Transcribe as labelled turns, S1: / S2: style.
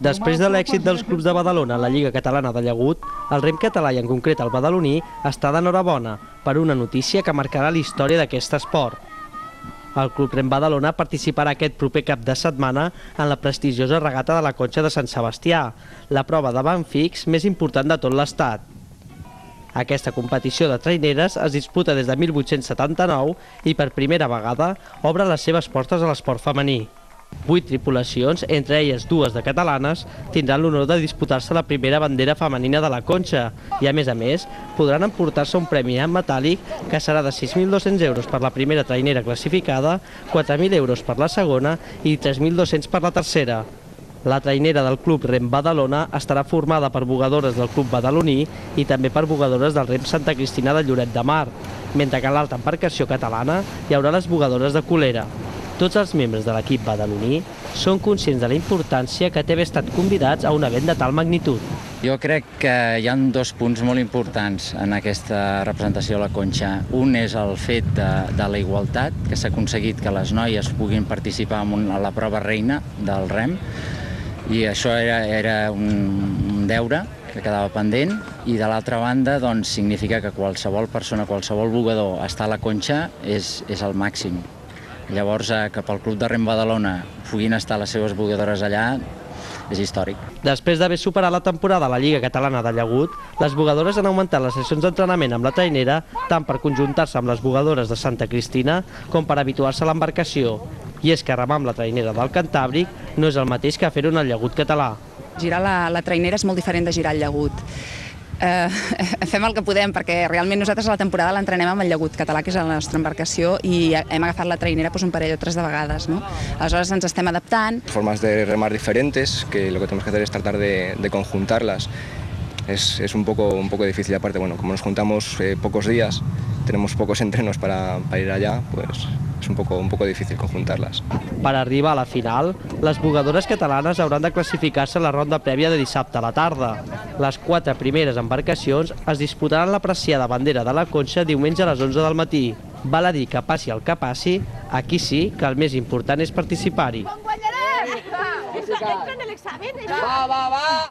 S1: Després de l'èxit dels clubs de Badalona a la Lliga Catalana de Llagut, el rem català i en concret el badaloní està d'enhorabona per una notícia que marcarà la història d'aquest esport. El Club Rem Badalona participarà aquest proper cap de setmana en la prestigiosa regata de la Conxa de Sant Sebastià, la prova de banc fix més important de tot l'estat. Aquesta competició de traineres es disputa des de 1879 i per primera vegada obre les seves portes a l'esport femení. 8 tripulacions, entre elles 2 de catalanes, tindran l'honor de disputar-se la primera bandera femenina de la Conxa i, a més, podran emportar-se un premi en metàl·lic que serà de 6.200 euros per la primera trainera classificada, 4.000 euros per la segona i 3.200 per la tercera. La trainera del Club Rem Badalona estarà formada per bugadores del Club Badaloní i també per bugadores del Rem Santa Cristina de Lloret de Mar, mentre que en l'alta embarcació catalana hi haurà les bugadores de Colera. Tots els membres de l'equip badaloní són conscients de la importància que té haver estat convidats a un event de tal magnitud.
S2: Jo crec que hi ha 2 punts molt importants en aquesta representació a la Conxa. Un és el fet de la igualtat, que s'ha aconseguit que les noies puguin participar a la prova reina del rem, i això era un deure que quedava pendent, i de l'altra banda doncs, significa que qualsevol persona, qualsevol bugador està a la Conxa és el màxim. Llavors, que pel Club de Rem Badalona puguin estar les seves bugadores allà és històric.
S1: Després d'haver superat la temporada a la Lliga Catalana de Llagut, les bugadores han augmentat les sessions d'entrenament amb la trainera tant per conjuntar-se amb les bugadores de Santa Cristina com per habituar-se a l'embarcació. I és que remar amb la trainera del Cantàbric no és el mateix que fer-ho en el llagut català.
S3: Girar la trainera és molt diferent de girar el llagut. Fem el que podem, perquè realment nosaltres a la temporada l'entrenem amb el llagut català, que és la nostra embarcació, i hem agafat la trainera un parell o 3 de vegades, ¿no? Aleshores ens estem adaptant.
S4: Formas de remar diferentes, que lo que tenemos que hacer es tratar de conjuntarlas. Es un poco difícil, aparte, bueno, como nos juntamos pocos días, tenemos pocos entrenos para ir allá, pues es un poco difícil conjuntarlas.
S1: Per arribar a la final, les bugadores catalanes hauran de classificar-se a la ronda prèvia de dissabte a la tarda. Les 4 primeres embarcacions es disputaran la preciada bandera de la Conxa diumenge a les 11 del matí. Val a dir que passi el que passi, aquí sí que el més important és participar-hi.
S5: Va!